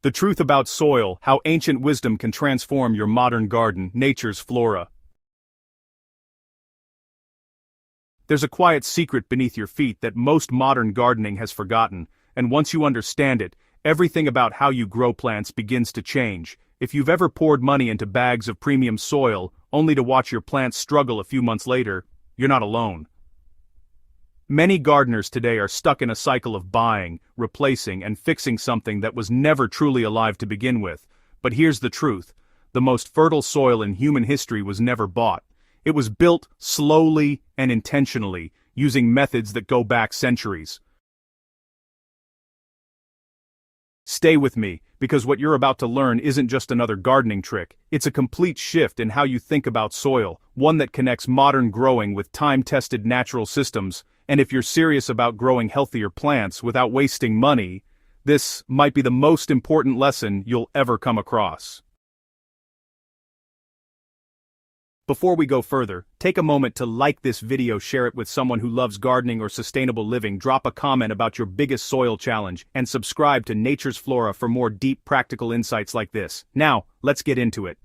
The truth about soil, how ancient wisdom can transform your modern garden, nature's Flora. There's a quiet secret beneath your feet that most modern gardening has forgotten, and once you understand it, everything about how you grow plants begins to change. If you've ever poured money into bags of premium soil, only to watch your plants struggle a few months later, you're not alone. Many gardeners today are stuck in a cycle of buying, replacing, and fixing something that was never truly alive to begin with. But here's the truth: the most fertile soil in human history was never bought. It was built slowly and intentionally, using methods that go back centuries. Stay with me, because what you're about to learn isn't just another gardening trick, it's a complete shift in how you think about soil, one that connects modern growing with time-tested natural systems. And if you're serious about growing healthier plants without wasting money, this might be the most important lesson you'll ever come across. Before we go further, take a moment to like this video, share it with someone who loves gardening or sustainable living, drop a comment about your biggest soil challenge, and subscribe to Nature's Flora for more deep practical insights like this. Now, let's get into it.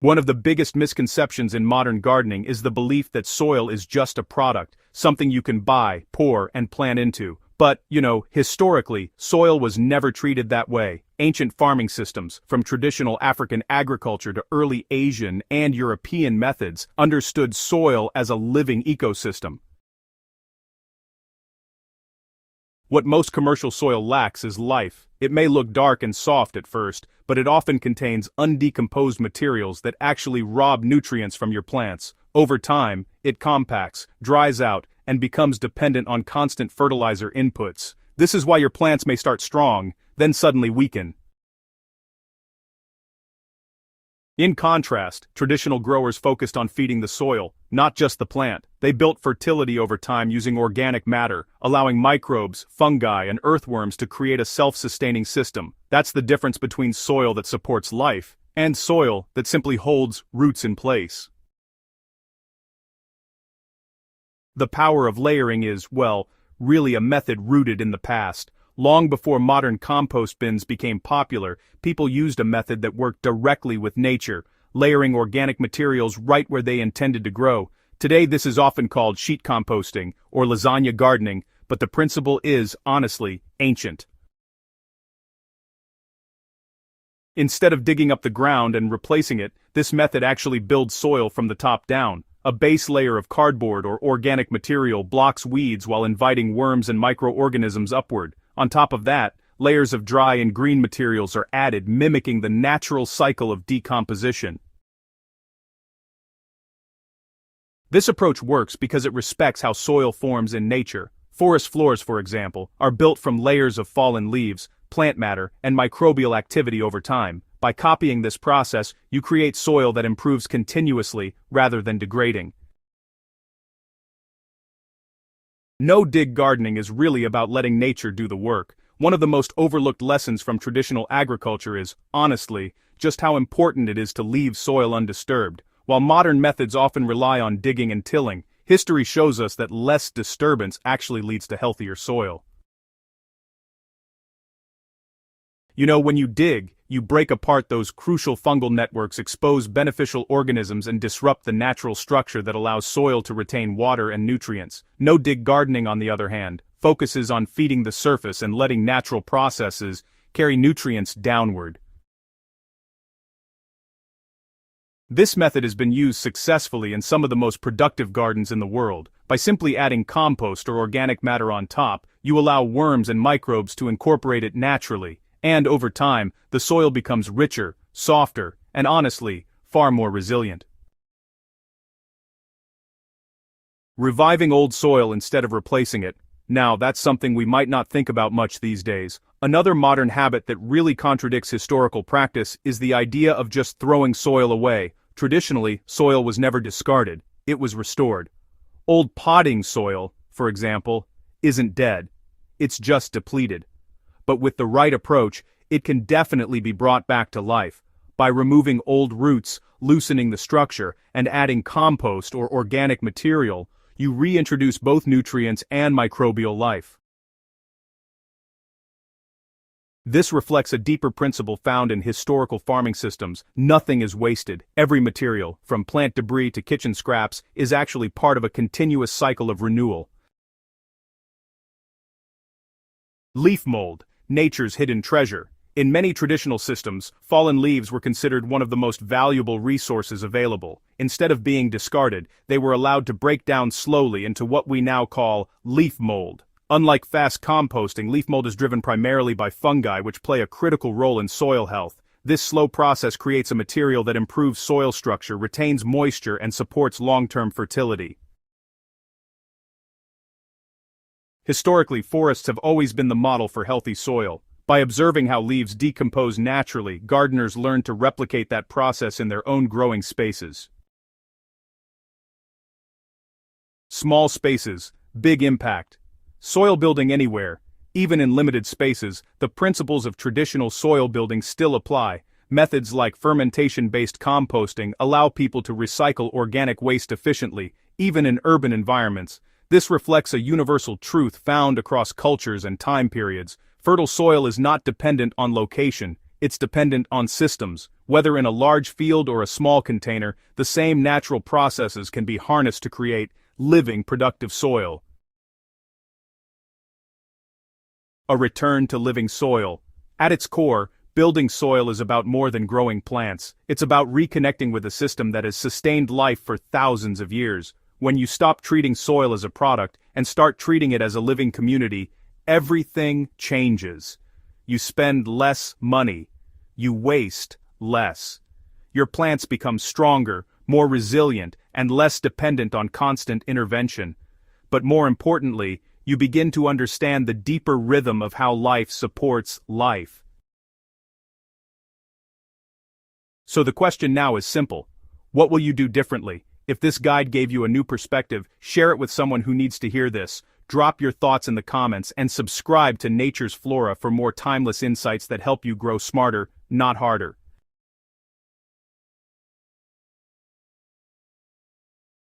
One of the biggest misconceptions in modern gardening is the belief that soil is just a product, something you can buy, pour, and plant into. But, historically, soil was never treated that way. Ancient farming systems, from traditional African agriculture to early Asian and European methods, understood soil as a living ecosystem. What most commercial soil lacks is life. It may look dark and soft at first, but it often contains undecomposed materials that actually rob nutrients from your plants. Over time, it compacts, dries out, and becomes dependent on constant fertilizer inputs. This is why your plants may start strong, then suddenly weaken. In contrast, traditional growers focused on feeding the soil, not just the plant. They built fertility over time using organic matter, allowing microbes, fungi, and earthworms to create a self-sustaining system. That's the difference between soil that supports life and soil that simply holds roots in place. The power of layering is, really a method rooted in the past. Long before modern compost bins became popular, people used a method that worked directly with nature, layering organic materials right where they intended to grow. Today this is often called sheet composting or lasagna gardening, but the principle is, honestly, ancient. Instead of digging up the ground and replacing it, this method actually builds soil from the top down. A base layer of cardboard or organic material blocks weeds while inviting worms and microorganisms upward. On top of that, layers of dry and green materials are added, mimicking the natural cycle of decomposition. This approach works because it respects how soil forms in nature. Forest floors, for example, are built from layers of fallen leaves, plant matter, and microbial activity over time. By copying this process, you create soil that improves continuously rather than degrading. No-dig gardening is really about letting nature do the work. One of the most overlooked lessons from traditional agriculture is, honestly, just how important it is to leave soil undisturbed. While modern methods often rely on digging and tilling, history shows us that less disturbance actually leads to healthier soil. When you dig, you break apart those crucial fungal networks, expose beneficial organisms, and disrupt the natural structure that allows soil to retain water and nutrients. No-dig gardening, on the other hand, focuses on feeding the surface and letting natural processes carry nutrients downward. This method has been used successfully in some of the most productive gardens in the world. By simply adding compost or organic matter on top, you allow worms and microbes to incorporate it naturally. And over time, the soil becomes richer, softer, and honestly, far more resilient. Reviving old soil instead of replacing it. Now, that's something we might not think about much these days. Another modern habit that really contradicts historical practice is the idea of just throwing soil away. Traditionally, soil was never discarded, it was restored. Old potting soil, for example, isn't dead. It's just depleted. But with the right approach, it can definitely be brought back to life. By removing old roots, loosening the structure, and adding compost or organic material, you reintroduce both nutrients and microbial life. This reflects a deeper principle found in historical farming systems. Nothing is wasted. Every material, from plant debris to kitchen scraps, is actually part of a continuous cycle of renewal. Leaf mold, nature's hidden treasure. In many traditional systems, fallen leaves were considered one of the most valuable resources available. Instead of being discarded, they were allowed to break down slowly into what we now call leaf mold. Unlike fast composting, leaf mold is driven primarily by fungi, which play a critical role in soil health. This slow process creates a material that improves soil structure, retains moisture, and supports long-term fertility. Historically, forests have always been the model for healthy soil. By observing how leaves decompose naturally, gardeners learn to replicate that process in their own growing spaces. Small spaces, big impact. Soil building anywhere, even in limited spaces, the principles of traditional soil building still apply. Methods like fermentation-based composting allow people to recycle organic waste efficiently, even in urban environments. This reflects a universal truth found across cultures and time periods. Fertile soil is not dependent on location, it's dependent on systems. Whether in a large field or a small container, the same natural processes can be harnessed to create living, productive soil. A return to living soil. At its core, building soil is about more than growing plants. It's about reconnecting with a system that has sustained life for thousands of years. When you stop treating soil as a product and start treating it as a living community, everything changes. You spend less money. You waste less. Your plants become stronger, more resilient, and less dependent on constant intervention. But more importantly, you begin to understand the deeper rhythm of how life supports life. So the question now is simple. What will you do differently? If this guide gave you a new perspective, share it with someone who needs to hear this. Drop your thoughts in the comments and subscribe to Nature's Flora for more timeless insights that help you grow smarter, not harder.